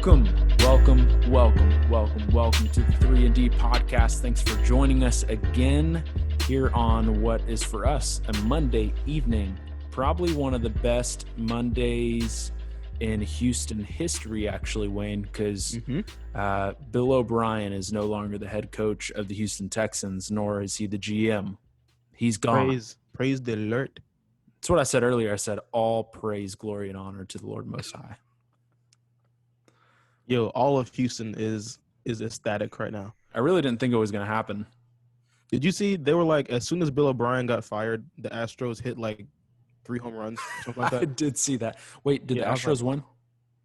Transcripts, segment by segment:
Welcome to the 3&D podcast. Thanks for joining us again here on what is for us a Monday evening. Probably one of the best Mondays in Houston history, actually, Wayne, because Bill O'Brien is no longer the head coach of the Houston Texans, nor is he the GM. He's gone. Praise the Lord. That's what I said earlier. I said all praise, glory, and honor to the Lord Most High. Yo, all of Houston is ecstatic right now. I really didn't think it was going to happen. Did you see they were like, as soon as Bill O'Brien got fired, the Astros hit like 3 home runs, something like that? I did see that. Wait, did the Astros win?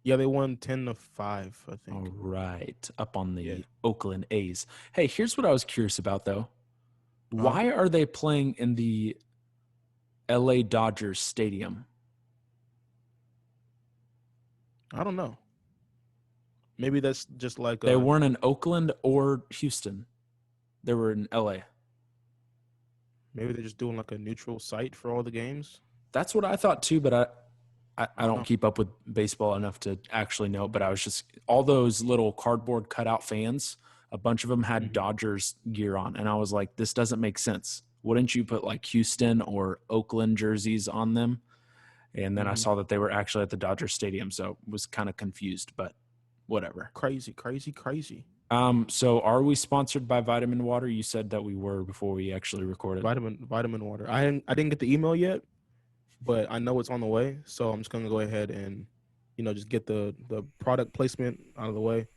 Yeah, they won 10-5, I think. All right, up on the Oakland A's. Hey, here's what I was curious about, though. Why are they playing in the LA Dodgers Stadium? I don't know. Maybe that's just like they weren't in Oakland or Houston. They were in LA. Maybe they're just doing like a neutral site for all the games. That's what I thought too, but I don't keep up with baseball enough to actually know. But I was just all those little cardboard cutout fans. A bunch of them had Dodgers gear on, and I was like, "This doesn't make sense. Wouldn't you put like Houston or Oakland jerseys on them?" And then I saw that they were actually at the Dodger Stadium, so was kind of confused, but whatever. Crazy. So are we sponsored by Vitamin Water? You said that we were before we actually recorded. Vitamin Water. I didn't get the email yet, but I know it's on the way. So I'm just gonna go ahead and, just get the product placement out of the way.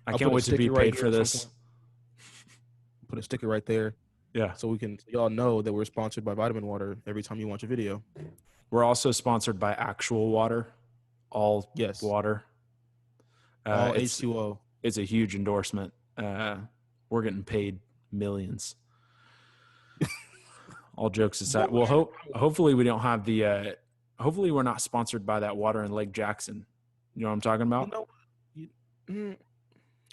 I can't wait to be paid for this. Put a sticker right there. Yeah. So y'all know that we're sponsored by Vitamin Water every time you watch a video. We're also sponsored by Actual Water. All water. All H2O. It's a huge endorsement. We're getting paid millions. All jokes aside. Well, hopefully we don't have the hopefully we're not sponsored by that water in Lake Jackson. You know what I'm talking about?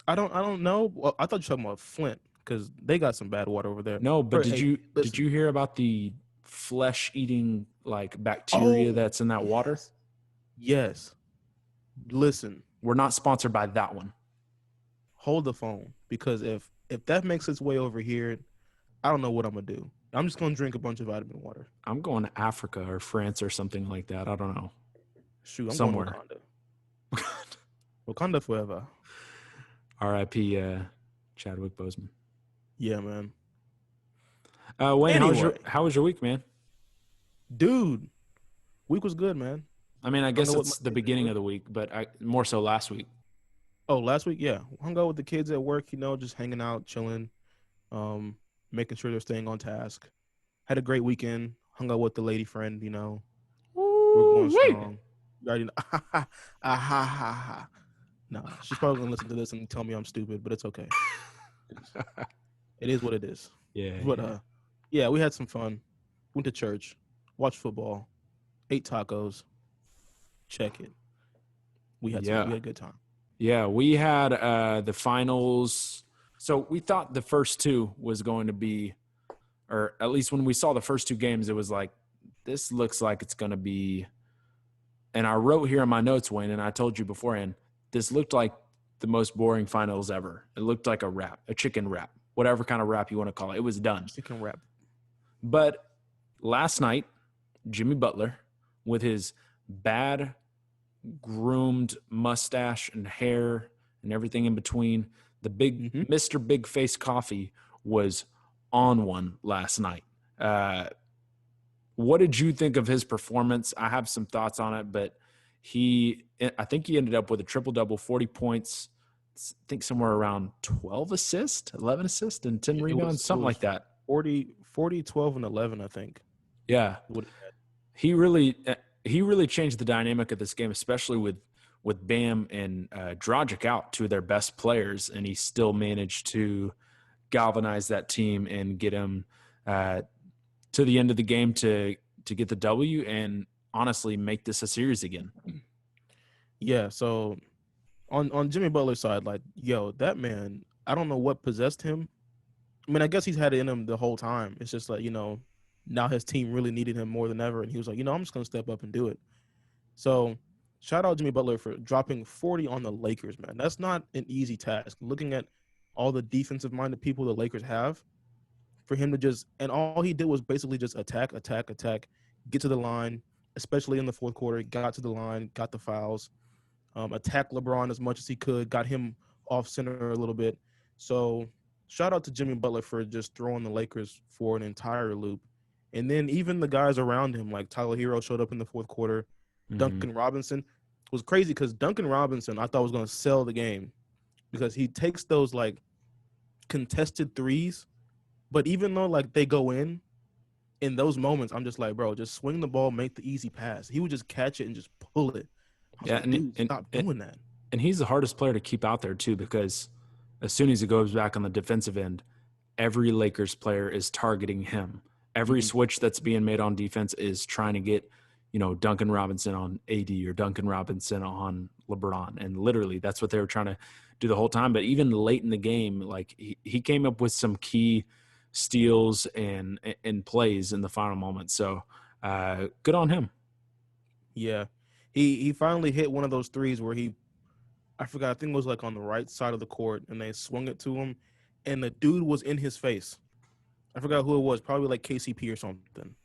I don't know. Well, I thought you were talking about Flint because they got some bad water over there. No, but did you hear about the flesh-eating like bacteria that's in that water? Yes. Listen. We're not sponsored by that one. Hold the phone, because if that makes its way over here, I don't know what I'm gonna do. I'm just gonna drink a bunch of vitamin water. I'm going to Africa or France or something like that. I don't know. Shoot, I'm somewhere. Going to Wakanda. Wakanda forever. R.I.P. Chadwick Boseman. Yeah, man. Wayne, how was your week, man? Dude, week was good, man. I mean, I guess it's the beginning of the week, but more so last week. Oh, last week, yeah. Hung out with the kids at work, just hanging out, chilling, making sure they're staying on task. Had a great weekend. Hung out with the lady friend, We're going strong. You already know. No, she's probably going to listen to this and tell me I'm stupid, but it's okay. It is what it is. Yeah. But, we had some fun. Went to church, watched football, ate tacos. Check it. We had a good time. Yeah, we had the finals. So we thought the first two was going to be, or at least when we saw the first two games, it was like, this looks like it's going to be. And I wrote here in my notes, Wayne, and I told you beforehand, this looked like the most boring finals ever. It looked like a chicken wrap, whatever kind of wrap you want to call it. It was done. Chicken wrap. But last night, Jimmy Butler, with his bad groomed mustache and hair and everything in between, the big Mr. Big Face Coffee was on one last night. What did you think of his performance? I have some thoughts on it, but I think he ended up with a triple-double, 40 points, I think somewhere around 11 assists, and 10 rebounds, something like that. 40, 12, and 11, I think. Yeah. He really changed the dynamic of this game, especially with Bam and Dragic out, two of their best players, and he still managed to galvanize that team and get him to the end of the game to get the W and honestly make this a series again. Yeah, so on Jimmy Butler's side, that man, I don't know what possessed him. I mean, I guess he's had it in him the whole time. It's just like, now his team really needed him more than ever, and he was like, I'm just going to step up and do it. So shout out Jimmy Butler for dropping 40 on the Lakers, man. That's not an easy task. Looking at all the defensive minded people the Lakers have, for him to just, and all he did was basically just attack, attack, attack, get to the line, especially in the fourth quarter. Got to the line, got the fouls, attack LeBron as much as he could, got him off center a little bit. So shout out to Jimmy Butler for just throwing the Lakers for an entire loop. And then even the guys around him, like Tyler Hero showed up in the fourth quarter. Mm-hmm. Duncan Robinson was crazy because Duncan Robinson, I thought was going to sell the game because he takes those like contested threes, but even though like they go in those moments, I'm just like, bro, just swing the ball, make the easy pass. He would just catch it and just pull it. I was Yeah, like, dude, stop doing that. And he's the hardest player to keep out there too, because as soon as he goes back on the defensive end, every Lakers player is targeting him. Every switch that's being made on defense is trying to get, Duncan Robinson on AD or Duncan Robinson on LeBron. And literally that's what they were trying to do the whole time. But even late in the game, like he came up with some key steals and plays in the final moment. So good on him. Yeah. He finally hit one of those threes where I forgot, I think it was like on the right side of the court, and they swung it to him, and the dude was in his face. I forgot who it was, probably like KCP or something.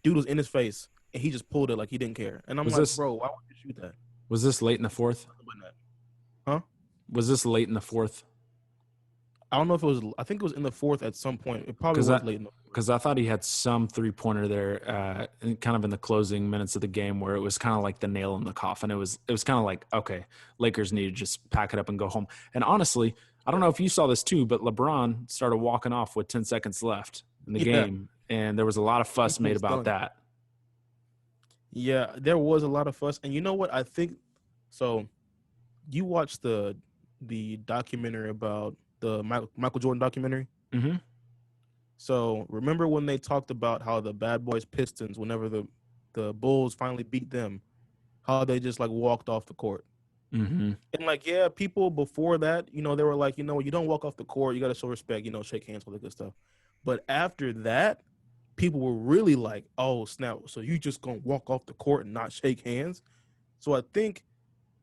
Dude was in his face, and he just pulled it like he didn't care. And I'm bro, why would you shoot that? Was this late in the fourth? Huh? Was this late in the fourth? I don't know if it was. I think it was in the fourth at some point. It probably was late in the fourth. Because I thought he had some 3-pointer there, kind of in the closing minutes of the game, where it was kind of like the nail in the coffin. It was kind of like, okay, Lakers need to just pack it up and go home. And honestly, I don't know if you saw this too, but LeBron started walking off with 10 seconds left in the game, and there was a lot of fuss made about that. Yeah, there was a lot of fuss, and you know what? I think so. You watched the documentary about the Michael Jordan documentary. Mm-hmm. So remember when they talked about how the Bad Boys Pistons, whenever the Bulls finally beat them, how they just like walked off the court. Mm-hmm. And like, yeah, people before that, they were like, you don't walk off the court. You got to show respect, shake hands, all that good stuff. But after that, people were really like, oh, snap. So you just going to walk off the court and not shake hands? So I think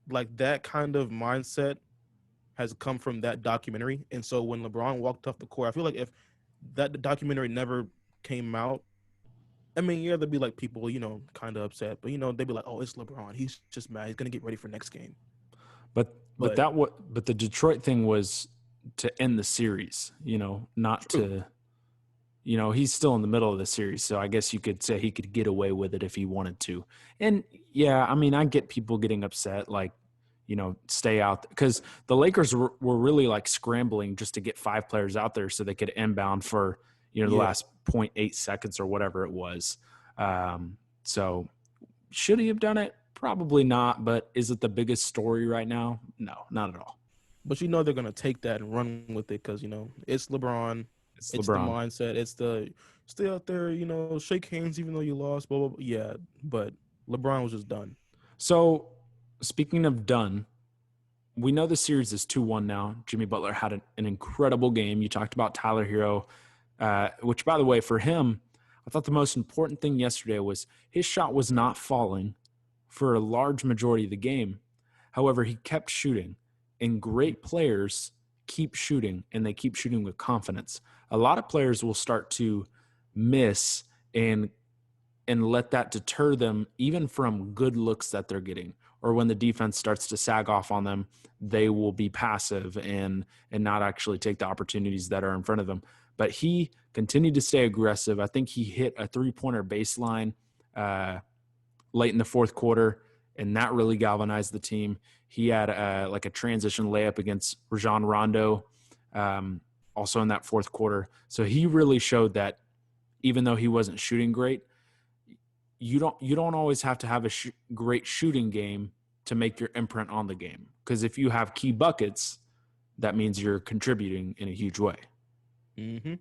like that kind of mindset has come from that documentary. And so when LeBron walked off the court, I feel like if that documentary never came out, I mean, yeah, there'd be like people, kind of upset, but they'd be like, "Oh, it's LeBron. He's just mad. He's gonna get ready for next game." But the Detroit thing was to end the series, not True. to, he's still in the middle of the series, so I guess you could say he could get away with it if he wanted to. And yeah, I mean, I get people getting upset, like, stay out, because the Lakers were really like scrambling just to get 5 players out there so they could inbound for, the last 0.8 seconds or whatever it was. So should he have done it? Probably not. But is it the biggest story right now? No, not at all. But they're gonna take that and run with it because it's LeBron. It's LeBron. The mindset. It's the stay out there, shake hands even though you lost. Blah, blah, blah. Yeah, but LeBron was just done. So speaking of done, we know the series is 2-1 now. Jimmy Butler had an incredible game. You talked about Tyler Hero, which, by the way, for him, I thought the most important thing yesterday was his shot was not falling for a large majority of the game. However, he kept shooting, and great players keep shooting, and they keep shooting with confidence. A lot of players will start to miss and let that deter them even from good looks that they're getting. Or when the defense starts to sag off on them, they will be passive and not actually take the opportunities that are in front of them. But he continued to stay aggressive. I think he hit a 3-pointer baseline late in the fourth quarter, and that really galvanized the team. He had like a transition layup against Rajon Rondo also in that fourth quarter. So he really showed that even though he wasn't shooting great, you don't always have to have a great shooting game to make your imprint on the game. Because if you have key buckets, that means you're contributing in a huge way. Mm-hmm.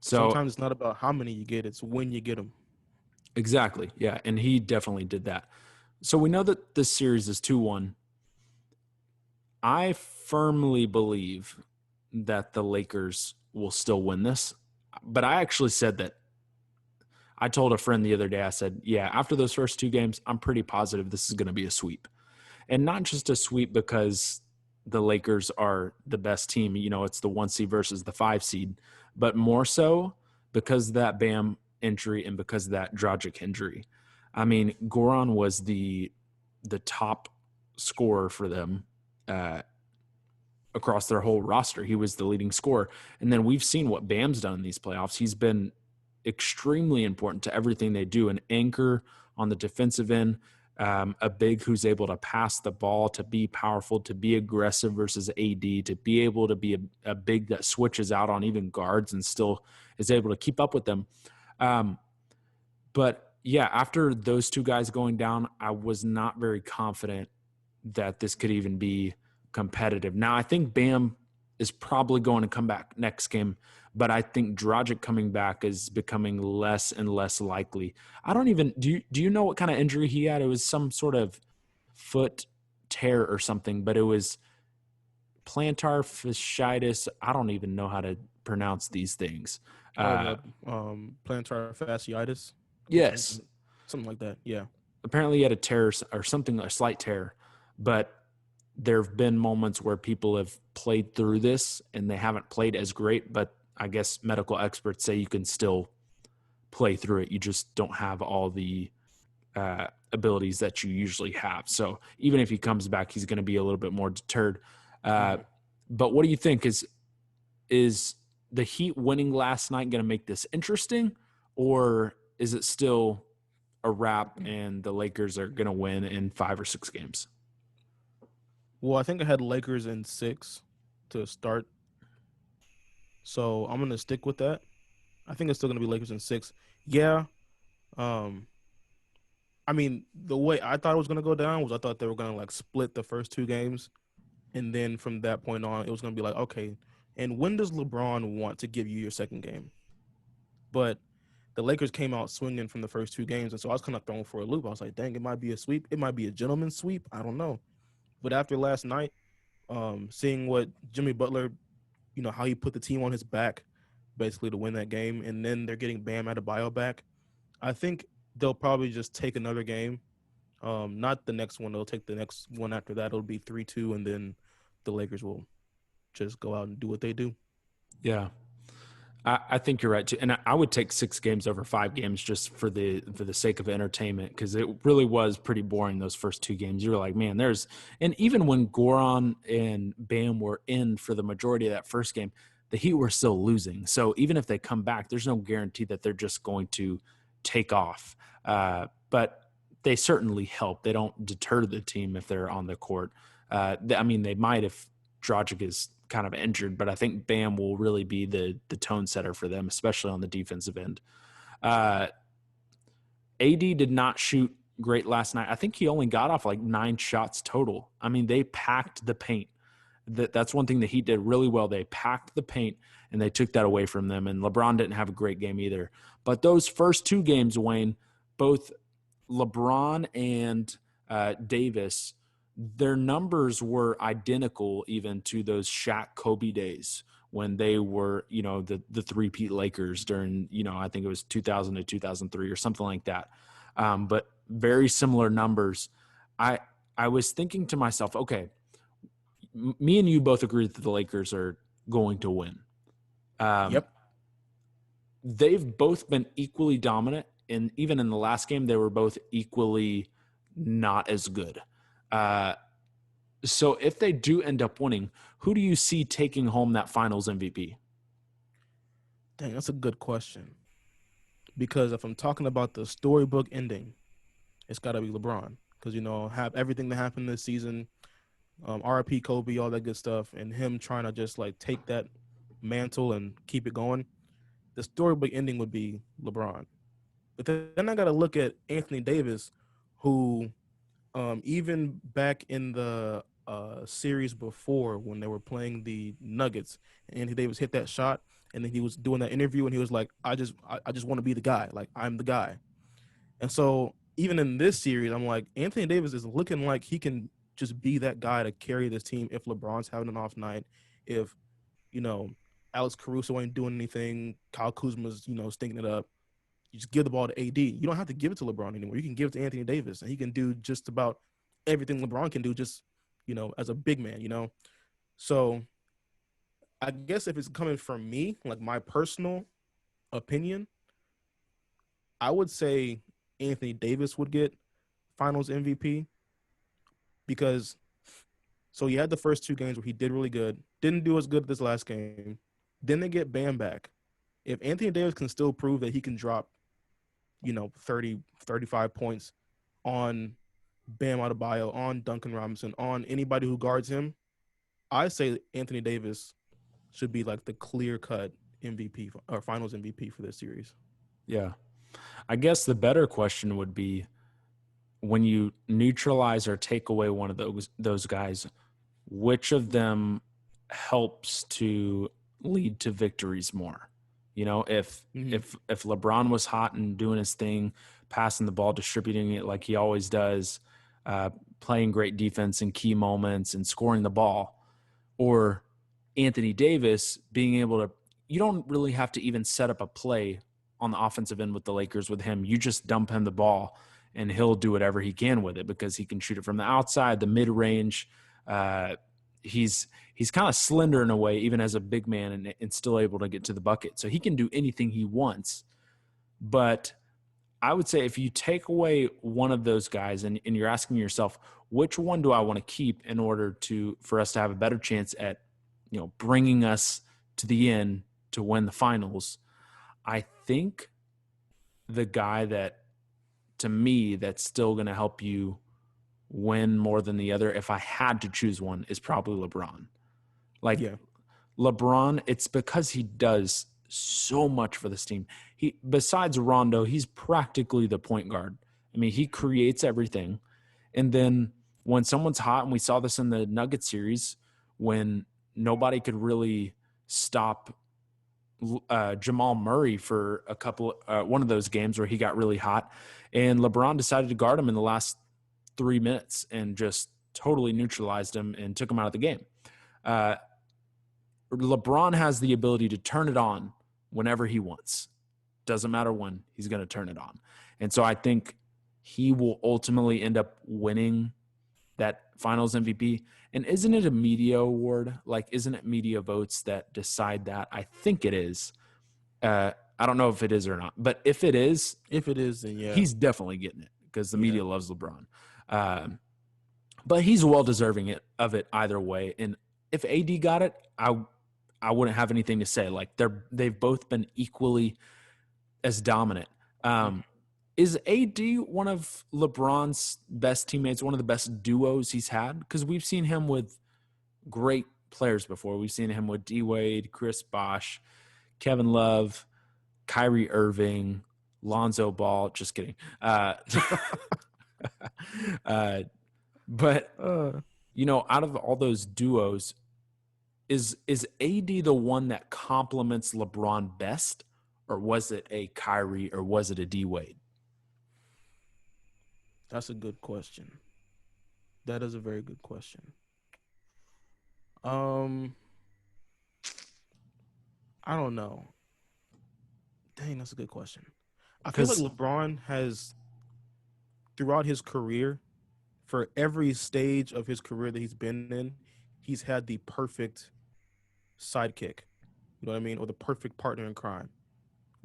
So sometimes it's not about how many you get; it's when you get them. Exactly, yeah, and he definitely did that. So we know that this series is 2-1. I firmly believe that the Lakers will still win this, but I actually said that I told a friend the other day, I said, yeah, after those first two games, I'm pretty positive this is going to be a sweep. And not just a sweep because the Lakers are the best team, it's the 1 seed versus the 5 seed, but more so because of that Bam injury and because of that Dragic injury. I mean, Goran was the top scorer for them across their whole roster. He was the leading scorer. And then we've seen what Bam's done in these playoffs. He's been extremely important to everything they do, an anchor on the defensive end, a big who's able to pass the ball, to be powerful, to be aggressive versus AD, to be able to be a big that switches out on even guards and still is able to keep up with them. But yeah, after those two guys going down, I was not very confident that this could even be competitive. Now, I think Bam is probably going to come back next game, but I think Dragic coming back is becoming less and less likely. I don't even do you know what kind of injury he had? It was some sort of foot tear or something, but it was plantar fasciitis. I don't even know how to pronounce these things. The plantar fasciitis. Yes. Something like that. Yeah. Apparently he had a tear or something, a slight tear, but there have been moments where people have played through this and they haven't played as great, but I guess medical experts say you can still play through it. You just don't have all the abilities that you usually have. So even if he comes back, he's going to be a little bit more deterred. But what do you think? Is the Heat winning last night going to make this interesting, or is it still a wrap and the Lakers are going to win in 5 or 6 games? Well, I think I had Lakers in 6 to start. So I'm going to stick with that. I think it's still going to be Lakers in 6. Yeah. I mean, the way I thought it was going to go down was I thought they were going to like split the first 2 games. And then from that point on, it was going to be like, okay, and when does LeBron want to give you your second game? But the Lakers came out swinging from the first 2 games. And so I was kind of thrown for a loop. I was like, dang, it might be a sweep. It might be a gentleman's sweep. I don't know. But after last night, seeing what Jimmy Butler, how he put the team on his back basically to win that game, and then they're getting Bam Adebayo back, I think they'll probably just take another game. Not the next one. They'll take the next one after that. It'll be 3-2, and then the Lakers will just go out and do what they do. Yeah. I think you're right too, and I would take 6 games over 5 games just for the sake of entertainment, because it really was pretty boring those first 2 games. You were like, man, and even when Goran and Bam were in for the majority of that first game, the Heat were still losing. So even if they come back, there's no guarantee that they're just going to take off. But they certainly help. They don't deter the team if they're on the court. They might if Dragic is kind of injured, but I think Bam will really be the tone setter for them, especially on the defensive end. AD did not shoot great last night. I think he only got off like 9 shots total. I mean, they packed the paint. That's one thing the Heat did really well. They packed the paint and they took that away from them. And LeBron didn't have a great game either. But those first 2 games, Wayne, both LeBron and Davis, their numbers were identical even to those Shaq Kobe days when they were, the three-peat Lakers during, I think it was 2000 to 2003 or something like that. But very similar numbers. I was thinking to myself, okay, me and you both agree that the Lakers are going to win. Yep. They've both been equally dominant, and even in the last game, they were both equally not as good. So if they do end up winning, who do you see taking home that finals MVP? Dang, that's a good question. Because if I'm talking about the storybook ending, it's got to be LeBron. Because, have everything that happened this season, RIP Kobe, all that good stuff, and him trying to just like take that mantle and keep it going. The storybook ending would be LeBron. But then I got to look at Anthony Davis, who even back in the series before when they were playing the Nuggets, Anthony Davis hit that shot, and then he was doing that interview, and he was like, I just want to be the guy. Like, I'm the guy. And so even in this series, I'm like, Anthony Davis is looking like he can just be that guy to carry this team if LeBron's having an off night, if, Alex Caruso ain't doing anything, Kyle Kuzma's, stinking it up. you just give the ball to AD. You don't have to give it to LeBron anymore. You can give it to Anthony Davis, and he can do just about everything LeBron can do, just as a big man. So I guess if it's coming from me, like my personal opinion, I would say Anthony Davis would get Finals MVP because so he had the first two games where he did really good, didn't do as good this last game. Then they get Bam back. If Anthony Davis can still prove that he can drop, 30, 35 points on Bam Adebayo, on Duncan Robinson, on anybody who guards him, I say Anthony Davis should be like the clear cut MVP or Finals MVP for this series. Yeah. I guess the better question would be when you neutralize or take away one of those guys, which of them helps to lead to victories more? If LeBron was hot and doing his thing, passing the ball, distributing it like he always does, playing great defense in key moments and scoring the ball, or Anthony Davis being able to, you don't really have to even set up a play on the offensive end with the Lakers with him. You just dump him the ball and he'll do whatever he can with it because he can shoot it from the outside, the mid-range. He's kind of slender in a way, even as a big man, and still able to get to the bucket. So he can do anything he wants. But I would say if you take away one of those guys and you're asking yourself, which one do I want to keep in order for us to have a better chance at, bringing us to the end to win the finals, I think the guy that, to me, that's still going to help you win more than the other, if I had to choose one, is probably LeBron. LeBron, it's because he does so much for this team. Besides Rondo, he's practically the point guard. I mean, he creates everything. And then when someone's hot, and we saw this in the Nuggets series, when nobody could really stop Jamal Murray for one of those games where he got really hot, and LeBron decided to guard him in the last 3 minutes and just totally neutralized him and took him out of the game. LeBron has the ability to turn it on whenever he wants. Doesn't matter when, he's going to turn it on. And so I think he will ultimately end up winning that Finals MVP. And isn't it a media award? Isn't it media votes that decide that? I think it is. I don't know if it is or not, but if it is, then yeah, he's definitely getting it because the media loves LeBron. But he's well deserving of it either way. And if AD got it, I wouldn't have anything to say. They've both been equally as dominant. Is AD one of LeBron's best teammates, one of the best duos he's had? Because we've seen him with great players before. We've seen him with D-Wade, Chris Bosh, Kevin Love, Kyrie Irving, Lonzo Ball. Just kidding. But out of all those duos, is AD the one that complements LeBron best, or was it a Kyrie, or was it a D-Wade? That's a good question. That is a very good question. I don't know. Dang, that's a good question. I feel like LeBron has, throughout his career, for every stage of his career that he's been in, he's had the perfect sidekick. You know what I mean? Or the perfect partner in crime.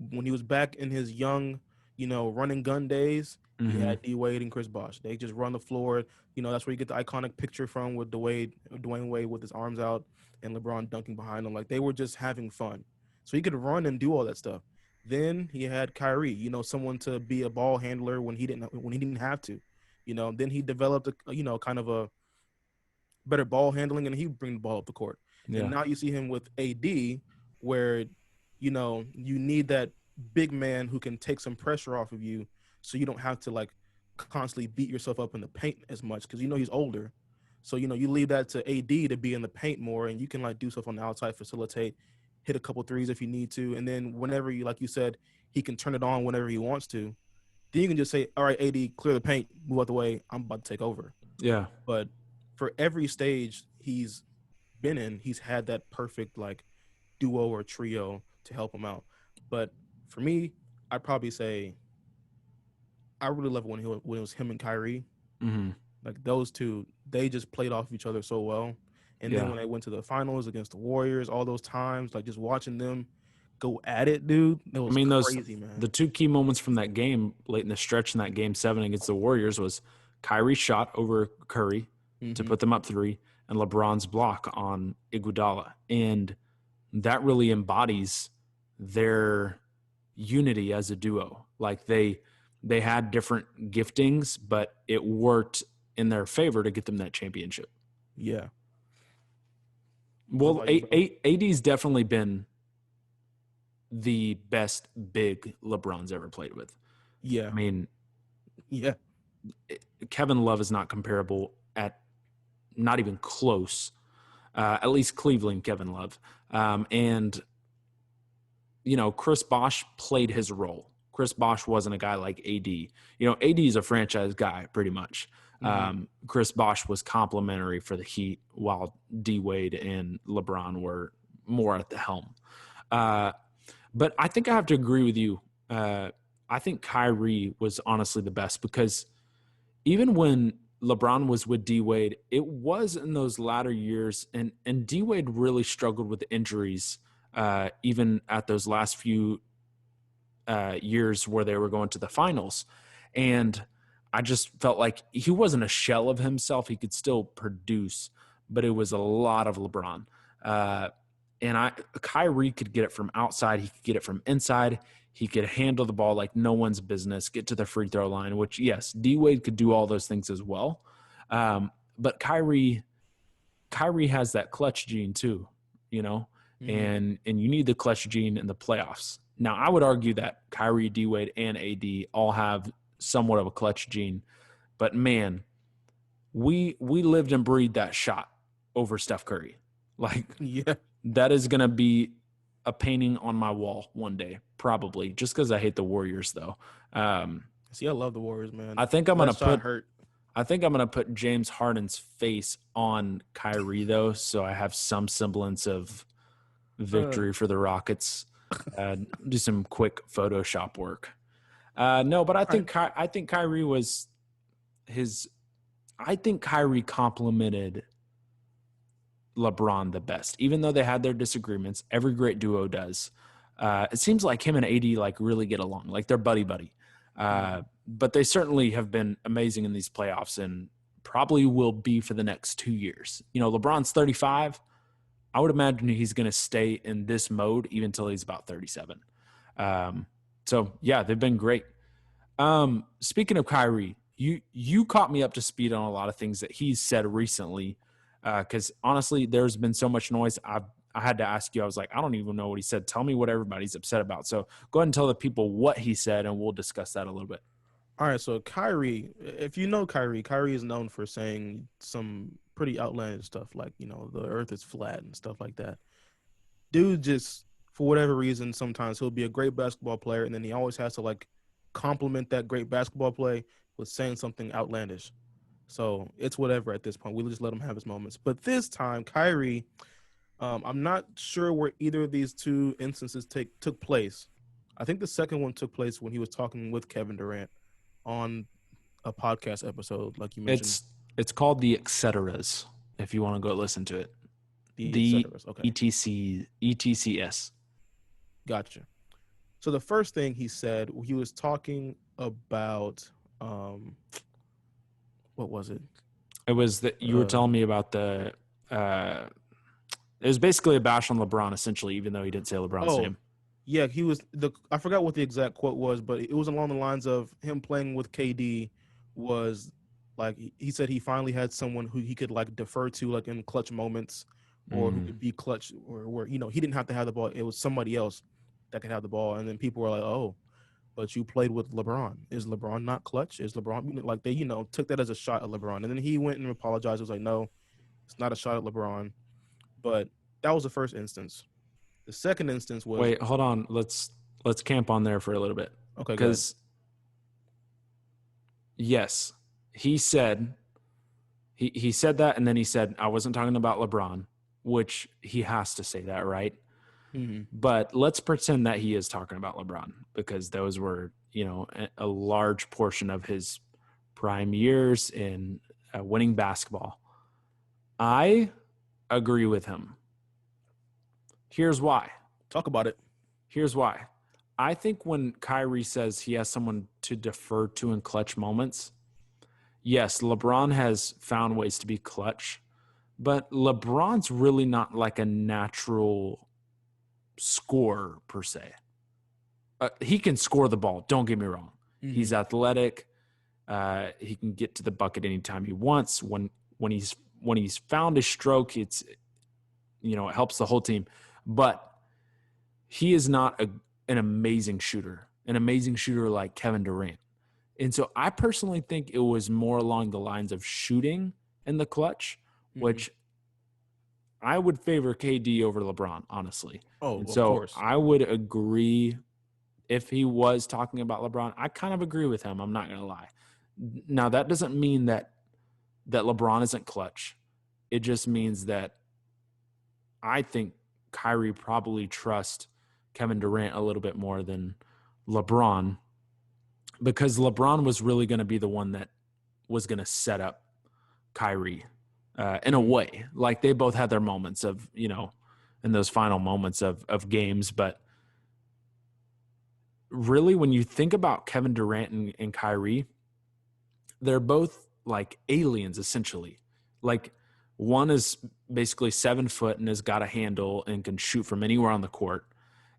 When he was back in his young, running gun days, he had D-Wade and Chris Bosh. They just run the floor. That's where you get the iconic picture from with Dwayne Wade with his arms out and LeBron dunking behind him. They were just having fun. So he could run and do all that stuff. Then he had Kyrie, someone to be a ball handler when he didn't have to. Then he developed kind of a better ball handling, and he bring the ball up the court. Yeah. And now you see him with AD, where you need that big man who can take some pressure off of you, so you don't have to constantly beat yourself up in the paint as much, because he's older. So you leave that to AD to be in the paint more, and you can do stuff on the outside, facilitate, hit a couple threes if you need to, and then whenever like you said, he can turn it on whenever he wants to. Then you can just say, all right, AD, clear the paint, move out the way, I'm about to take over. Yeah. But for every stage he's been in, he's had that perfect duo or trio to help him out. But for me, I'd probably say I really love it when it was him and Kyrie. Mm-hmm. Like those two, they just played off each other so well. And then Yeah. when they went to the finals against the Warriors, all those times, like just watching them go at it, dude, that I was mean, crazy, the man. two key moments from that game late in the stretch in that game 7 against the Warriors was Kyrie's shot over Curry to Mm-hmm. put them up 3 and LeBron's block on Iguodala. And that really embodies their unity as a duo. Like they had different giftings, but it worked in their favor to get them that championship. Yeah. What Well, about you, bro? AD's definitely been the best big LeBron's ever played with. Yeah. I mean, Yeah. Kevin Love is not comparable at not even close. At least Cleveland Kevin Love. And Chris Bosh played his role. Chris Bosh wasn't a guy like AD. AD is a franchise guy pretty much. Mm-hmm. Chris Bosh was complimentary for the Heat, while D Wade and LeBron were more at the helm. But I think I have to agree with you. I think Kyrie was honestly the best because even when LeBron was with D Wade, it was in those latter years, and D Wade really struggled with injuries, even at those last few years where they were going to the finals. And I just felt like he wasn't a shell of himself. He could still produce, but it was a lot of LeBron. And Kyrie could get it from outside. He could get it from inside. He could handle the ball like no one's business, get to the free throw line, which, yes, D-Wade could do all those things as well. But Kyrie has that clutch gene too, Mm-hmm. and you need the clutch gene in the playoffs. Now, I would argue that Kyrie, D-Wade, and AD all have somewhat of a clutch gene. But, man, we lived and breathed that shot over Steph Curry. Like, Yeah. that is going to be a painting on my wall one day, probably, just because I hate the Warriors, though. See, I love the Warriors, man. I think I'm going That to shot put hurt. James Harden's face on Kyrie, though, so I have some semblance of Uh, victory for the Rockets. Do some quick Photoshop work. No, but all right. I think Kyrie was his. I think Kyrie complimented LeBron the best, even though they had their disagreements. Every great duo does. It seems like him and AD like really get along, like they're buddy buddy. But they certainly have been amazing in these playoffs, and probably will be for the next 2 years. LeBron's 35. I would imagine he's going to stay in this mode even until he's about 37. So yeah, they've been great. Speaking of Kyrie, you caught me up to speed on a lot of things that he's said recently. Because honestly, there's been so much noise. I had to ask you. I was like, I don't even know what he said. Tell me what everybody's upset about. So go ahead and tell the people what he said, and we'll discuss that a little bit. All right. So Kyrie, if you know Kyrie is known for saying some pretty outlandish stuff, like the Earth is flat and stuff like that. Dude, just for whatever reason, sometimes he'll be a great basketball player, and then he always has to like compliment that great basketball play with saying something outlandish. So it's whatever at this point. We'll just let him have his moments. But this time, Kyrie, I'm not sure where either of these two instances took place. I think the second one took place when he was talking with Kevin Durant on a podcast episode, like you mentioned, It's called the Etceteras. If you want to go listen to it, the the etc. Okay, ETCS. gotcha. So the first thing he said, he was talking about what was it? It was that you were Uh, telling me about the. It was basically a bash on LeBron, essentially, even though he didn't say LeBron's oh, name. yeah, he was the. I forgot what the exact quote was, but it was along the lines of him playing with KD was like he said he finally had someone who he could like defer to like in clutch moments, or who could be clutch, or where he didn't have to have the ball. It was somebody else that could have the ball, and then people were like, "Oh, but you played with LeBron. Is LeBron not clutch? Is LeBron like they took that as a shot at LeBron?" And then he went and apologized. It was like, "No, it's not a shot at LeBron." But that was the first instance. The second instance was Wait, hold on. Let's camp on there for a little bit, okay. Good. because yes, he said he said that, and then he said I wasn't talking about LeBron, which he has to say that, right? Mm-hmm. But let's pretend that he is talking about LeBron because those were, a large portion of his prime years in winning basketball. I agree with him. Here's why. Talk about it. Here's why. I think when Kyrie says he has someone to defer to in clutch moments, yes, LeBron has found ways to be clutch, but LeBron's really not like a natural scorer per se. He can score the ball. Don't get me wrong. Mm-hmm. He's athletic. He can get to the bucket anytime he wants. When he's found a stroke, it helps the whole team. But he is not an amazing shooter like Kevin Durant. And so I personally think it was more along the lines of shooting in the clutch, which I would favor KD over LeBron, honestly. Oh, and of so course. I would agree if he was talking about LeBron. I kind of agree with him. I'm not going to lie. Now, that doesn't mean that LeBron isn't clutch. It just means that I think Kyrie probably trusts Kevin Durant a little bit more than LeBron, because LeBron was really going to be the one that was going to set up Kyrie in a way. Like, they both had their moments of, in those final moments of games. But really, when you think about Kevin Durant and Kyrie, they're both like aliens, essentially. Like, one is basically 7 foot and has got a handle and can shoot from anywhere on the court.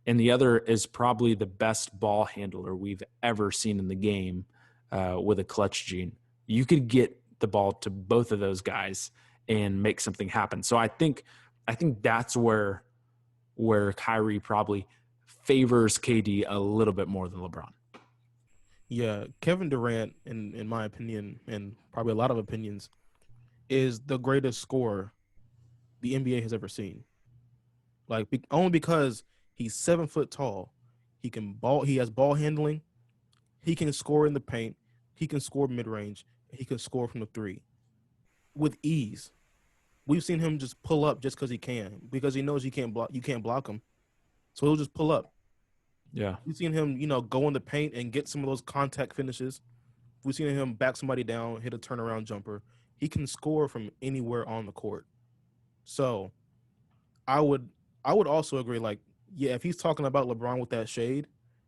And the other is probably the best ball handler we've ever seen in the game with a clutch gene. You could get the ball to both of those guys and make something happen. So I think that's where Kyrie probably favors KD a little bit more than LeBron. Yeah, Kevin Durant, in my opinion, and probably a lot of opinions, is the greatest scorer the NBA has ever seen. Like, only because he's 7 foot tall, he has ball handling, he can score in the paint, he can score mid range, he can score from the three with ease. We've seen him just pull up just because he can, because he knows you can't block him, so he'll just pull up. Yeah, we've seen him, go in the paint and get some of those contact finishes. We've seen him back somebody down, hit a turnaround jumper. He can score from anywhere on the court. So I would also agree, like, yeah, if he's talking about LeBron with that shade,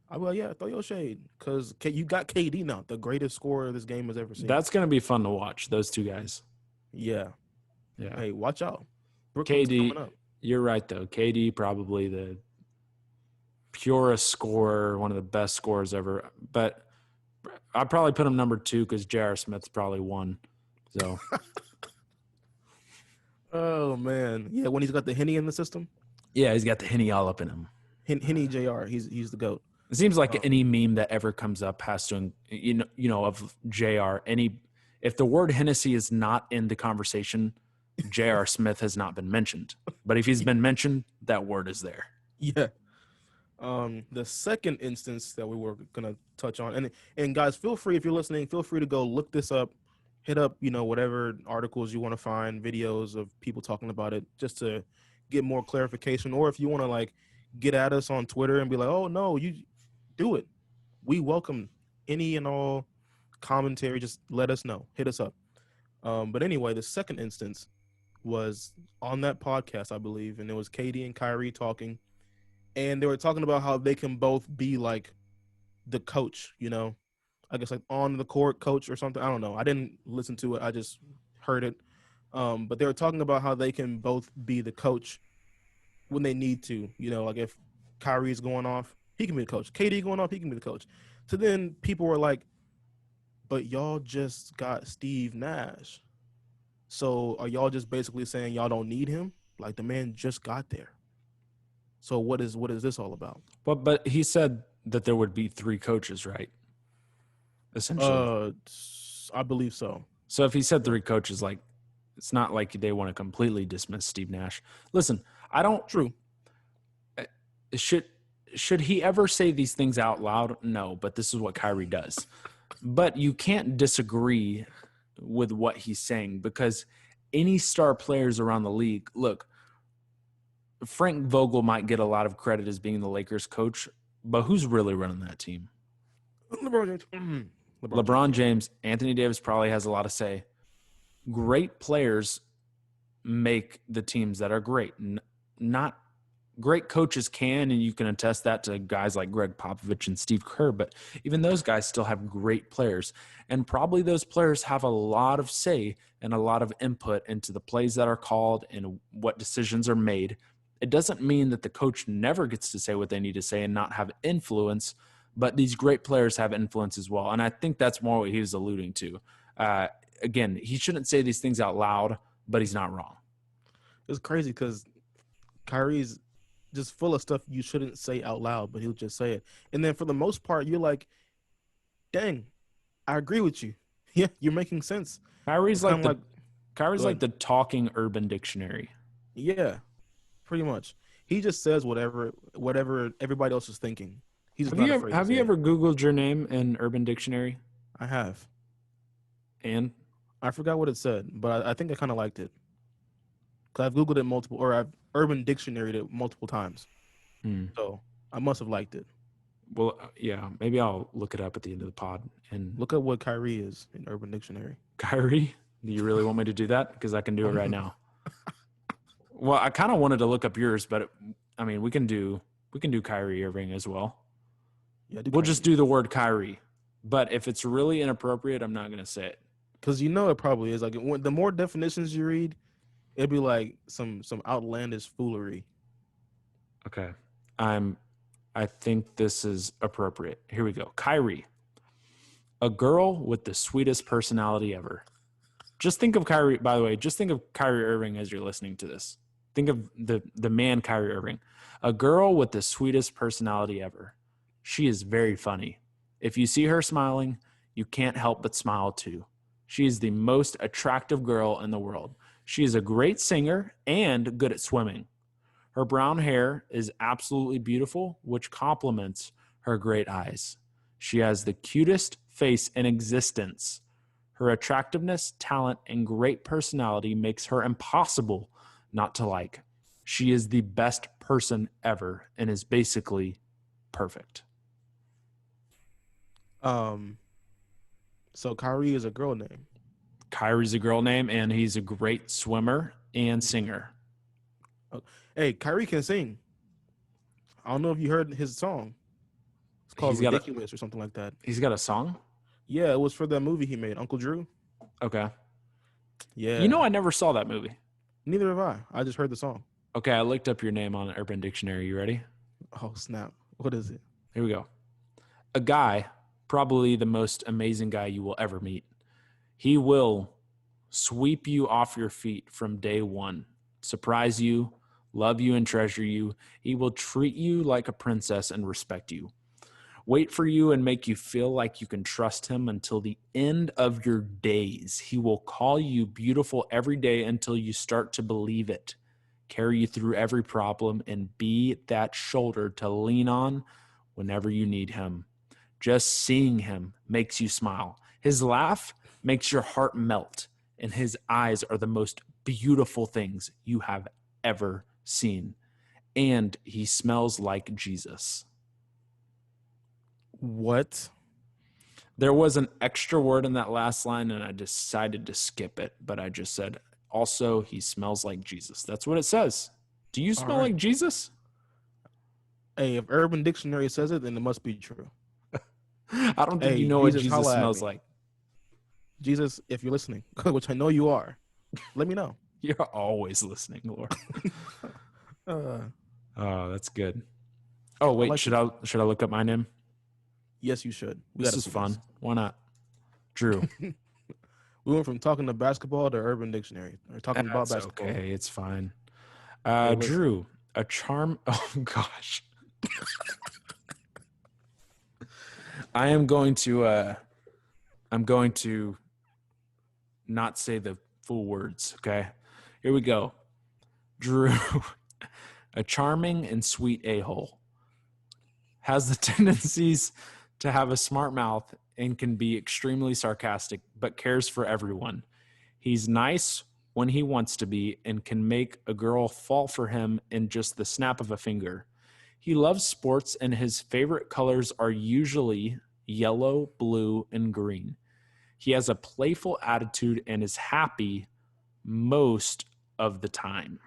I'd be like, yeah, throw your shade, because you got KD now, the greatest scorer this game has ever seen. that's going to be fun to watch, those two guys. Yeah. Hey, watch out. Brooklyn's KD, coming up. You're right, though. KD probably the purest scorer, one of the best scorers ever. But I'd probably put him number 2 because J.R. Smith's probably 1. So. Oh, man. Yeah, when he's got the Henny in the system? Yeah, he's got the Henny all up in him. Henny JR, he's the GOAT. It seems like any meme that ever comes up has to, of JR. If the word Hennessy is not in the conversation, J.R. Smith has not been mentioned. But if he's been mentioned, that word is there. Yeah. The second instance that we were gonna touch on, and guys, feel free, if you're listening, feel free to go look this up, hit up, whatever articles you want to find, videos of people talking about it, just to get more clarification. Or if you want to, like, get at us on Twitter and be like, oh no, you do it. We welcome any and all commentary. Just let us know. Hit us up. But anyway, the second instance was on that podcast, I believe, and it was KD and Kyrie talking, and they were talking about how they can both be like the coach, I guess, like on the court coach or something. I don't know. I didn't listen to it. I just heard it. But they were talking about how they can both be the coach when they need to, like if Kyrie's going off, he can be the coach. KD going off, he can be the coach. So then people were like, but y'all just got Steve Nash. So are y'all just basically saying y'all don't need him? Like, the man just got there. So what is this all about? But he said that there would be 3 coaches, right? Essentially. I believe so. So if he said 3 coaches, like, it's not like they want to completely dismiss Steve Nash. Listen, I don't. True. Should he ever say these things out loud? No, but this is what Kyrie does. But you can't disagree with what he's saying, because any star players around the league, look, Frank Vogel might get a lot of credit as being the Lakers coach, but who's really running that team? LeBron James. LeBron James, Anthony Davis probably has a lot to say. Great players make the teams that are great. Not great coaches can, and you can attest that to guys like Greg Popovich and Steve Kerr, but even those guys still have great players. And probably those players have a lot of say and a lot of input into the plays that are called and what decisions are made. It doesn't mean that the coach never gets to say what they need to say and not have influence, but these great players have influence as well. And I think that's more what he was alluding to. Again, he shouldn't say these things out loud, but he's not wrong. It's crazy because Kyrie's just full of stuff you shouldn't say out loud, but he'll just say it. And then for the most part, you're like, dang, I agree with you. Yeah, you're making sense. Kyrie's like the talking Urban Dictionary. Yeah, pretty much. He just says whatever everybody else is thinking. He's have you ever Googled your name in Urban Dictionary? I have. And I forgot what it said, but I think I kind of liked it. Because I've Googled it I've Urban Dictionaried it multiple times. So I must have liked it. Well, yeah, maybe I'll look it up at the end of the pod and look up what Kyrie is in Urban Dictionary. Kyrie? Do you really want me to do that? Because I can do it right now. Well, I kind of wanted to look up yours, but we can do Kyrie Irving as well. Yeah, we'll just do the word Kyrie. But if it's really inappropriate, I'm not going to say it. Because it probably is. Like the more definitions you read, it'd be like some outlandish foolery. Okay. I think this is appropriate. Here we go. Kyrie. A girl with the sweetest personality ever. Just think of Kyrie, by the way, Kyrie Irving as you're listening to this. Think of the man Kyrie Irving. A girl with the sweetest personality ever. She is very funny. If you see her smiling, you can't help but smile too. She is the most attractive girl in the world. She is a great singer and good at swimming. Her brown hair is absolutely beautiful, which complements her great eyes. She has the cutest face in existence. Her attractiveness, talent, and great personality makes her impossible not to like. She is the best person ever and is basically perfect. So Kyrie is a girl name. Kyrie's a girl name, and he's a great swimmer and singer. Hey, Kyrie can sing. I don't know if you heard his song. It's called Ridiculous or something like that. He's got a song? Yeah, it was for that movie he made, Uncle Drew. Okay. Yeah. I never saw that movie. Neither have I. I just heard the song. Okay, I looked up your name on Urban Dictionary. You ready? Oh, snap. What is it? Here we go. A guy, probably the most amazing guy you will ever meet. He will sweep you off your feet from day one, surprise you, love you and treasure you. He will treat you like a princess and respect you. Wait for you and make you feel like you can trust him until the end of your days. He will call you beautiful every day until you start to believe it. Carry you through every problem and be that shoulder to lean on whenever you need him. Just seeing him makes you smile. His laugh makes your heart melt, and his eyes are the most beautiful things you have ever seen. And he smells like Jesus. What? There was an extra word in that last line, and I decided to skip it, but I just said, also, he smells like Jesus. That's what it says. Do you smell like Jesus? Hey, if Urban Dictionary says it, then it must be true. I don't think you know what Jesus smells like. Jesus, if you're listening, which I know you are, let me know. You're always listening, Lord. Oh, that's good. Oh, wait, should I look up my name? Yes, you should. This is fun. Why not? Drew. We went from talking to basketball to Urban Dictionary. Or talking about basketball. Okay, it's fine. Drew, a charm. Oh, gosh. I'm going to not say the full words, okay? Here we go. Drew, a charming and sweet a-hole, has the tendencies to have a smart mouth and can be extremely sarcastic, but cares for everyone. He's nice, when he wants to be and can make a girl fall for him in just the snap of a finger. He loves sports, and his favorite colors are usually yellow, blue, and green. He has a playful attitude and is happy most of the time.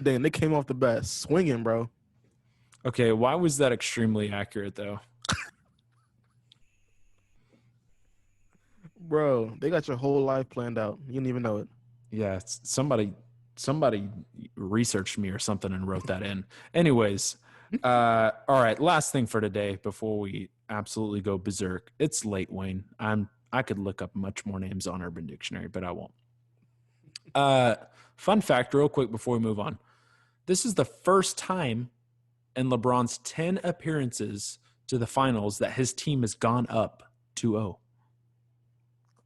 Damn, they came off the bat swinging, bro. Okay, why was that extremely accurate, though? Bro, they got your whole life planned out. You didn't even know it. Yeah, somebody researched me or something and wrote that in. Anyways, all right, last thing for today before we absolutely go berserk. It's late, Wayne. I could look up much more names on Urban Dictionary, but I won't. Fun fact, real quick before we move on. This is the first time in LeBron's 10 appearances to the finals that his team has gone up 2-0.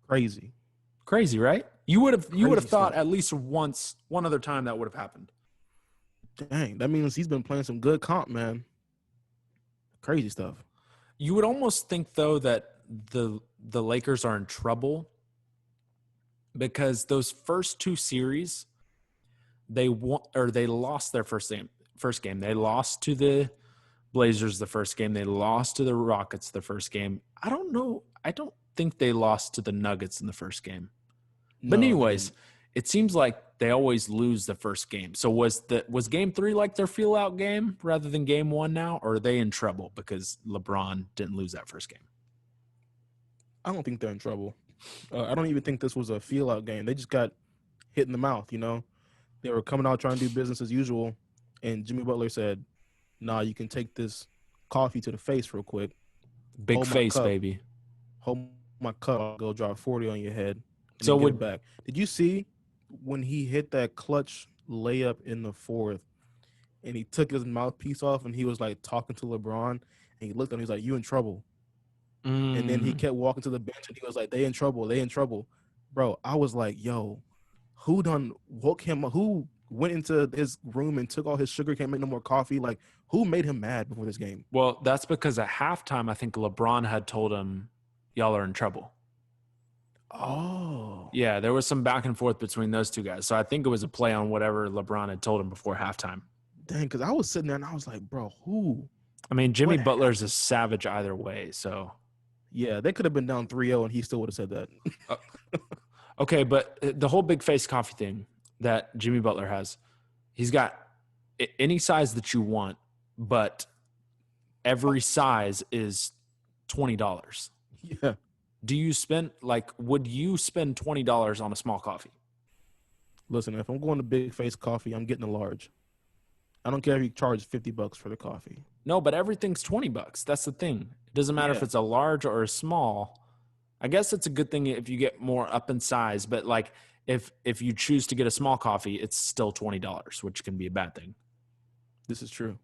Crazy, right? You would have thought stuff. at least one other time that would have happened. Dang, that means he's been playing some good comp, man. Crazy stuff. You would almost think though that the Lakers are in trouble because those first two series they lost their first game. They lost to the Blazers the first game. They lost to the Rockets the first game. I don't know. I don't think they lost to the Nuggets in the first game. But anyways, it seems like they always lose the first game. So was game 3 like their feel out game rather than game 1 now, or are they in trouble because LeBron didn't lose that first game? I don't think they're in trouble. I don't even think this was a feel out game. They just got hit in the mouth, you know. They were coming out trying to do business as usual, and Jimmy Butler said, "Nah, you can take this coffee to the face real quick. Big face, baby. Hold my cup. I'll go drop 40 on your head and so get it back." Did you see when he hit that clutch layup in the fourth and he took his mouthpiece off and he was like talking to LeBron and he looked at him, he was like, "You in trouble." And then he kept walking to the bench and he was like, "They in trouble. They in trouble." Bro, I was like, yo, who done woke him up? Who went into his room and took all his sugar, can't make no more coffee? Like, who made him mad before this game? Well, that's because at halftime, I think LeBron had told him, "Y'all are in trouble." Oh. Yeah, there was some back and forth between those two guys. So I think it was a play on whatever LeBron had told him before halftime. Dang, because I was sitting there and I was like, bro, who? I mean, Jimmy Butler's a savage either way, so. Yeah, they could have been down 3-0 and he still would have said that. Okay, but the whole big face coffee thing that Jimmy Butler has, he's got any size that you want, but every size is $20. Yeah. Would you spend $20 on a small coffee? Listen, if I'm going to big face coffee, I'm getting a large. I don't care if you charge $50 for the coffee. No, but everything's $20. That's the thing. It doesn't matter if it's a large or a small. I guess it's a good thing if you get more up in size, but like if you choose to get a small coffee, it's still $20, which can be a bad thing. This is true.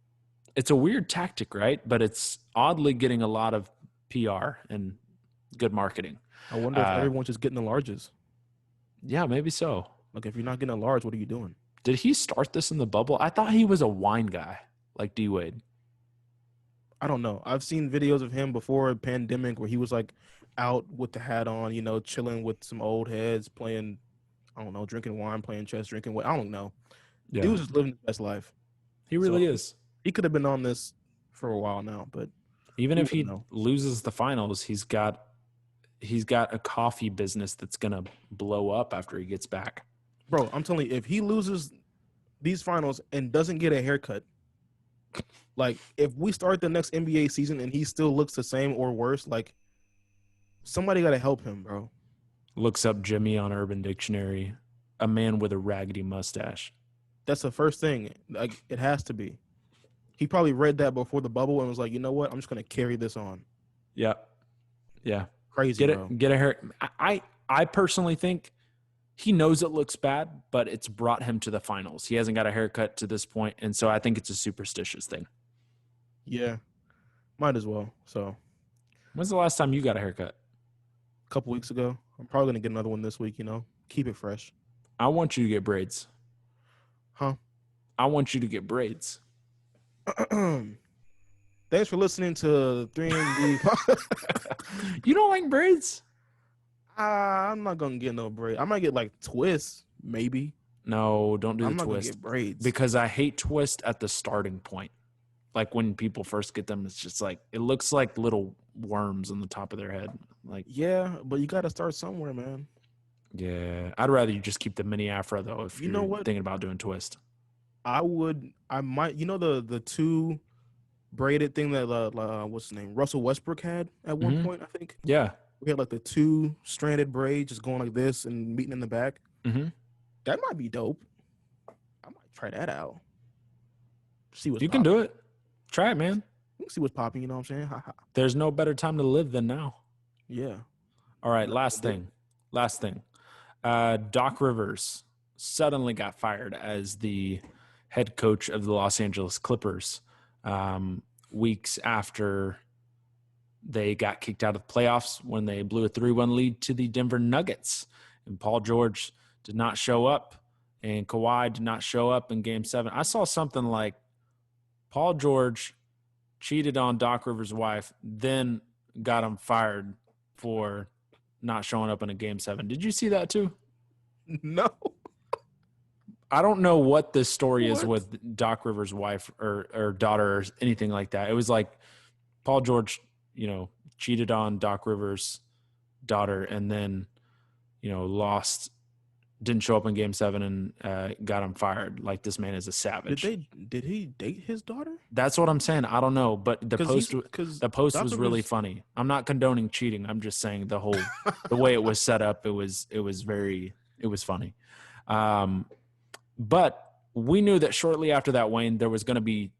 It's a weird tactic, right? But it's oddly getting a lot of PR and good marketing. I wonder if everyone's just getting the larges. Yeah, maybe so. Like, if you're not getting a large, what are you doing? Did he start this in the bubble? I thought he was a wine guy, like D-Wade. I don't know. I've seen videos of him before a pandemic where he was like out with the hat on, you know, chilling with some old heads, playing, I don't know, drinking wine, playing chess, drinking what, I don't know. Yeah. He was just living the best life. He really is. He could have been on this for a while now, but even if he loses the finals, he's got a coffee business that's gonna blow up after he gets back. Bro, I'm telling you, if he loses these finals and doesn't get a haircut, like if we start the next NBA season and he still looks the same or worse, like somebody got to help him, bro. Looks up Jimmy on Urban Dictionary, a man with a raggedy mustache. That's the first thing. Like, it has to be. He probably read that before the bubble and was like, you know what? I'm just going to carry this on. Yeah. Yeah. Crazy, bro. Get a hair. I personally think he knows it looks bad, but it's brought him to the finals. He hasn't got a haircut to this point, and so I think it's a superstitious thing. Yeah. Might as well. So. When's the last time you got a haircut? A couple weeks ago. I'm probably going to get another one this week, you know. Keep it fresh. I want you to get braids. Huh? I want you to get braids. Thanks for listening to 3 You don't like braids? I'm not gonna get no braid. I might get like twists, maybe. No, don't do I'm the not gonna twist get braids. because I hate twist at the starting point. Like when people first get them, it's just like it looks like little worms on the top of their head. Like, Yeah, but you gotta start somewhere, man. yeah, I'd rather you just keep the mini afro though if You you're know what? thinking about doing twist. I might. You know the two braided thing that what's his name? Russell Westbrook had at one Mhm. point, I think. Yeah. We had like the two stranded braid just going like this and meeting in the back. Mm-hmm. That might be dope. I might try that out. See what's You can popping. do it. Try it, man. See what's popping. You know what I'm saying? There's no better time to live than now. Yeah. All right, last thing. Doc Rivers suddenly got fired as the head coach of the Los Angeles Clippers weeks after they got kicked out of the playoffs when they blew a 3-1 lead to the Denver Nuggets. And Paul George did not show up, and Kawhi did not show up in Game 7. I saw something like Paul George cheated on Doc Rivers' wife, then got him fired for not showing up in a Game 7. Did you see that too? No. I don't know what this story is What? with Doc Rivers' wife or daughter or anything like that. It was like Paul George, cheated on Doc Rivers' daughter and then, didn't show up in Game 7 and got him fired. Like, this man is a savage. Did he date his daughter? That's what I'm saying. I don't know, but the post was really funny. I'm not condoning cheating. I'm just saying the way it was set up, it was funny. But we knew that shortly after that, Wayne, there was going to be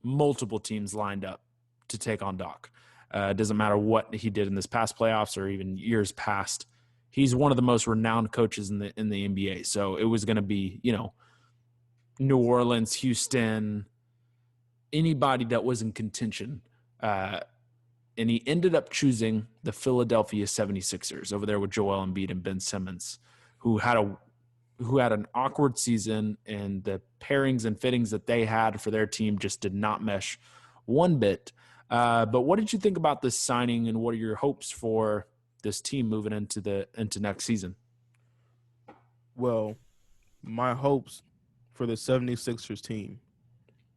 multiple teams lined up to take on Doc. It doesn't matter what he did in this past playoffs or even years past. He's one of the most renowned coaches in the NBA. So it was going to be, New Orleans, Houston, anybody that was in contention. And he ended up choosing the Philadelphia 76ers over there with Joel Embiid and Ben Simmons, who had an awkward season, and the pairings and fittings that they had for their team just did not mesh one bit. But what did you think about this signing, and what are your hopes for this team moving into next season? Well, my hopes for the 76ers team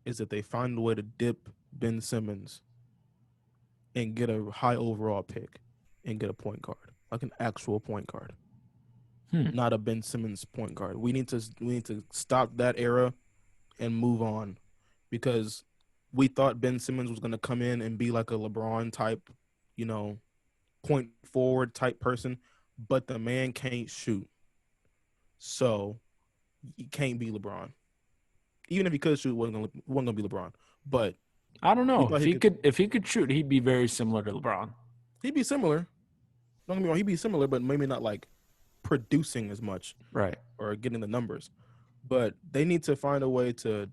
is that they find a way to dip Ben Simmons and get a high overall pick and get a point guard, like an actual point guard. Not a Ben Simmons point guard. We need to stop that era and move on, because we thought Ben Simmons was going to come in and be like a LeBron type, point forward type person, but the man can't shoot. So he can't be LeBron. Even if he could shoot, it wasn't going to be LeBron. But I don't know. If he could shoot, he'd be very similar to LeBron. He'd be similar. Don't get me wrong, he'd be similar, but maybe not like producing as much, right, or getting the numbers. But they need to find a way to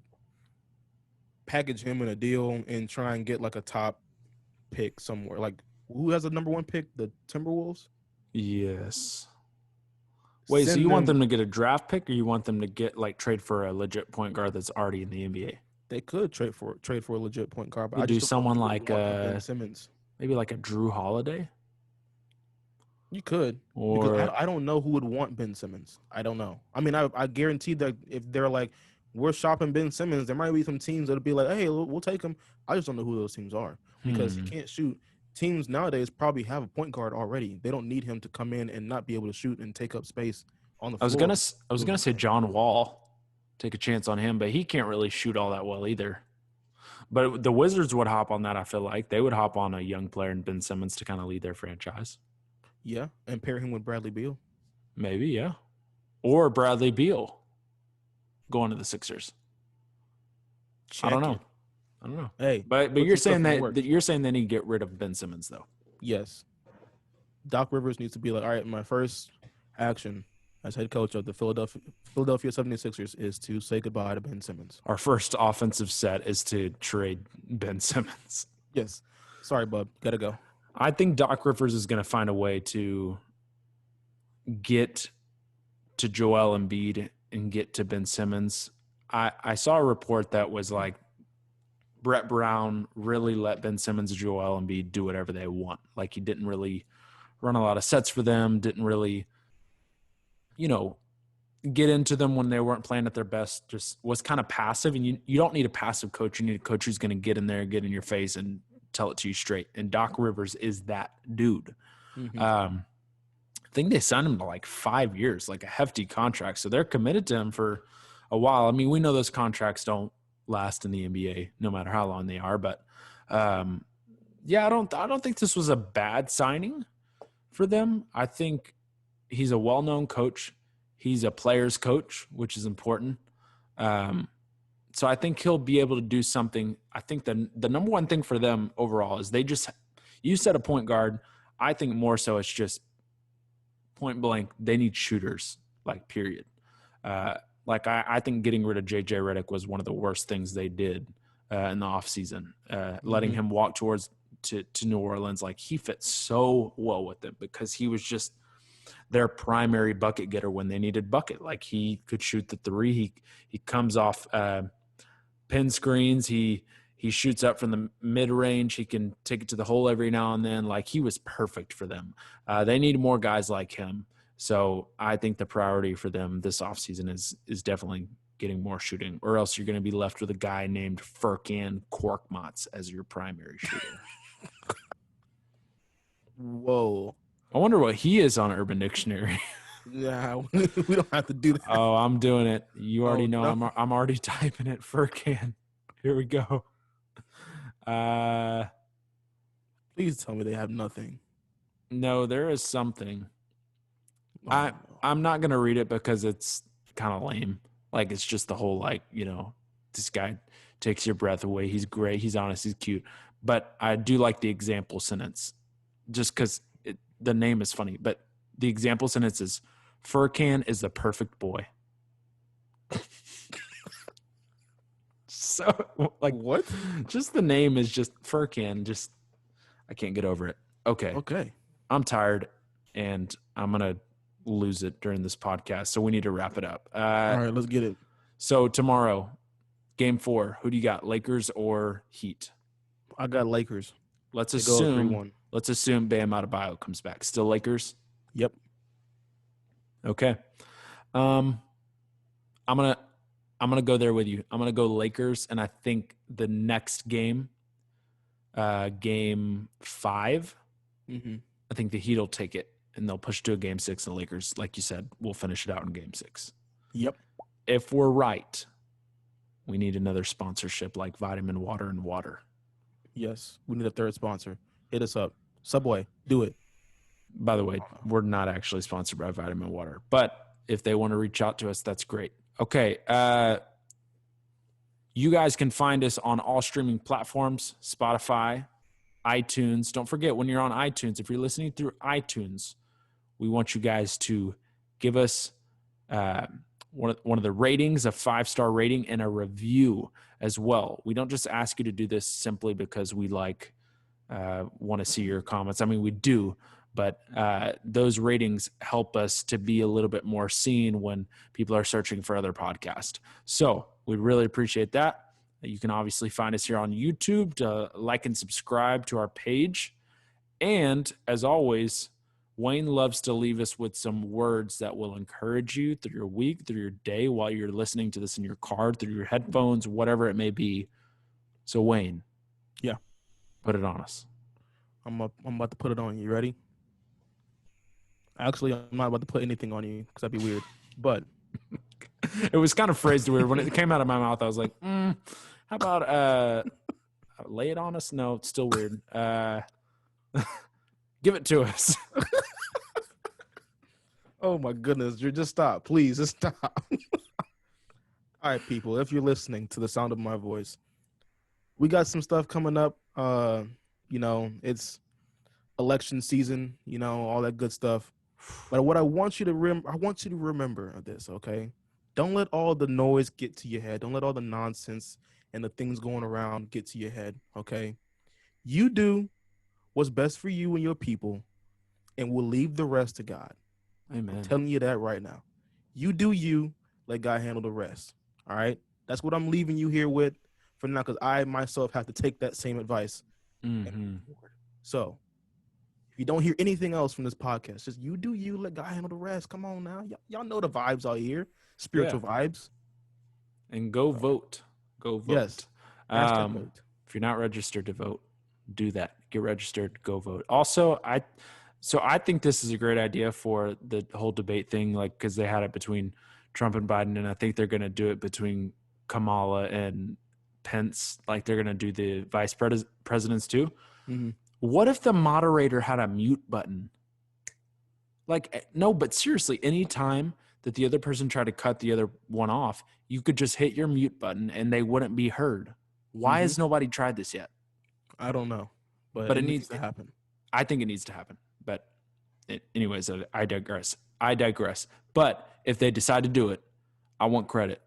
package him in a deal and try and get like a top pick somewhere. Like, who has a number 1 pick? The Timberwolves? Yes. Wait, so you want them to get a draft pick, or you want them to get trade for a legit point guard that's already in the NBA? They could trade for a legit point guard, but I do someone like Ben Simmons, maybe like a Drew Holiday. You could, because I don't know who would want Ben Simmons. I don't know. I mean, I guarantee that if they're like, we're shopping Ben Simmons, there might be some teams that'll be like, hey, we'll take him. I just don't know who those teams are, because he can't shoot. Teams nowadays probably have a point guard already. They don't need him to come in and not be able to shoot and take up space on the floor. I was gonna say John Wall. Take a chance on him, but he can't really shoot all that well either. But the Wizards would hop on that. I feel like they would hop on a young player in Ben Simmons to kind of lead their franchise. Yeah, and pair him with Bradley Beal. Maybe, yeah. Or Bradley Beal going to the Sixers. I don't know. Hey, but you're saying that you're saying they need to get rid of Ben Simmons, though. Yes. Doc Rivers needs to be like, all right, my first action as head coach of the Philadelphia 76ers is to say goodbye to Ben Simmons. Our first offensive set is to trade Ben Simmons. Yes. Sorry, bub. Gotta go. I think Doc Rivers is going to find a way to get to Joel Embiid and get to Ben Simmons. I saw a report that was like Brett Brown really let Ben Simmons and Joel Embiid do whatever they want. Like, he didn't really run a lot of sets for them, didn't really, get into them when they weren't playing at their best, just was kind of passive. And you don't need a passive coach. You need a coach who's going to get in there, get in your face, and tell it to you straight. And Doc Rivers is that dude. Mm-hmm. I think they signed him to like 5 years, like a hefty contract. So they're committed to him for a while. I mean, we know those contracts don't last in the NBA, no matter how long they are. But yeah, I don't think this was a bad signing for them. I think he's a well-known coach. He's a player's coach, which is important. So I think he'll be able to do something. I think the number one thing for them overall is you said a point guard. I think more so it's just point blank, they need shooters, like, period. I think getting rid of JJ Redick was one of the worst things they did in the offseason. Letting him walk towards to New Orleans, like, he fit so well with them because he was just their primary bucket getter when they needed bucket. Like, he could shoot the three. He comes off pin screens. He shoots up from the mid range. He can take it to the hole every now and then. Like, he was perfect for them. They need more guys like him. So I think the priority for them this offseason is definitely getting more shooting, or else you're going to be left with a guy named Furkan Korkmaz as your primary shooter. Whoa. I wonder what he is on Urban Dictionary. Yeah, we don't have to do that. Oh, I'm doing it. You already know. No. I'm already typing it. Furkan. Here we go. Please tell me they have nothing. No, there is something. Oh, I'm not gonna read it because it's kind of lame. Like, it's just the whole, like, this guy takes your breath away. He's great. He's honest. He's cute. But I do like the example sentence, just because the name is funny. But the example sentence is, Furkan is the perfect boy. So, like, what? Just the name is just Furkan. Just, I can't get over it. Okay. I'm tired, and I'm gonna lose it during this podcast, so we need to wrap it up. All right, let's get it. So tomorrow, Game 4. Who do you got, Lakers or Heat? I got Lakers. Let's They go 3-1. assume Bam Adebayo comes back. Still Lakers? Yep. Okay. I'm gonna go there with you. I'm gonna go Lakers, and I think the next game, Game 5, I think the Heat will take it, and they'll push to a Game 6. And the Lakers, like you said, will finish it out in Game 6. Yep. If we're right, we need another sponsorship like Vitamin Water and Water. Yes, we need a third sponsor. Hit us up. Subway, do it. By the way, we're not actually sponsored by Vitamin Water, but if they want to reach out to us, that's great. Okay. You guys can find us on all streaming platforms, Spotify, iTunes. Don't forget, when you're on iTunes, if you're listening through iTunes, we want you guys to give us one of the ratings, a 5-star rating, and a review as well. We don't just ask you to do this simply because we want to see your comments. I mean, we do, but those ratings help us to be a little bit more seen when people are searching for other podcasts. So we really appreciate that. You can obviously find us here on YouTube to like and subscribe to our page. And as always, Wayne loves to leave us with some words that will encourage you through your week, through your day, while you're listening to this in your car, through your headphones, whatever it may be. So, Wayne. Yeah. Put it on us. I'm about to put it on you. You ready? Actually, I'm not about to put anything on you because that'd be weird. But it was kind of phrased weird. When it came out of my mouth, I was like, how about lay it on us? No, it's still weird. Give it to us. Oh, my goodness. Just stop. Please, just stop. All right, people, if you're listening to the sound of my voice, we got some stuff coming up. It's election season, all that good stuff. But what I want you to remember of this, okay? Don't let all the noise get to your head. Don't let all the nonsense and the things going around get to your head, okay? You do what's best for you and your people, and we'll leave the rest to God. Amen. I'm telling you that right now. You do you, let God handle the rest, all right? That's what I'm leaving you here with for now because I myself have to take that same advice. Mm-hmm. So if you don't hear anything else from this podcast, just you do you, let God handle the rest. Come on now. Y'all know the vibes out here. Spiritual vibes. And go vote. Go vote. Yes. Hashtag vote. If you're not registered to vote, do that. Get registered, go vote. Also, I think this is a great idea for the whole debate thing, like because they had it between Trump and Biden, and I think they're going to do it between Kamala and Pence. Like they're going to do the vice presidents too. Mm-hmm. What if the moderator had a mute button? Like, no, but seriously, anytime that the other person tried to cut the other one off, you could just hit your mute button and they wouldn't be heard. Why has nobody tried this yet? I don't know, but it needs to happen. I think it needs to happen. But anyways, I digress. But if they decide to do it, I want credit.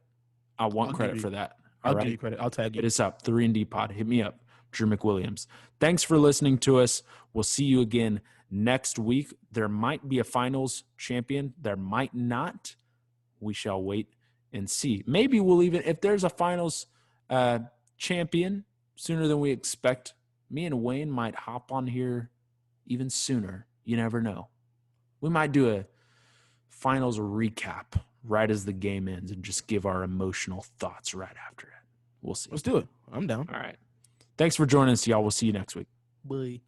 I want credit for that. I'll give you credit. I'll tag you. Hit us up, 3&D Pod. Hit me up, Drew McWilliams. Thanks for listening to us. We'll see you again next week. There might be a finals champion. There might not. We shall wait and see. Maybe we'll even, if there's a finals champion sooner than we expect, me and Wayne might hop on here even sooner. You never know. We might do a finals recap right as the game ends and just give our emotional thoughts right after it. We'll see. Let's do it. I'm down. All right. Thanks for joining us, y'all. We'll see you next week. Bye.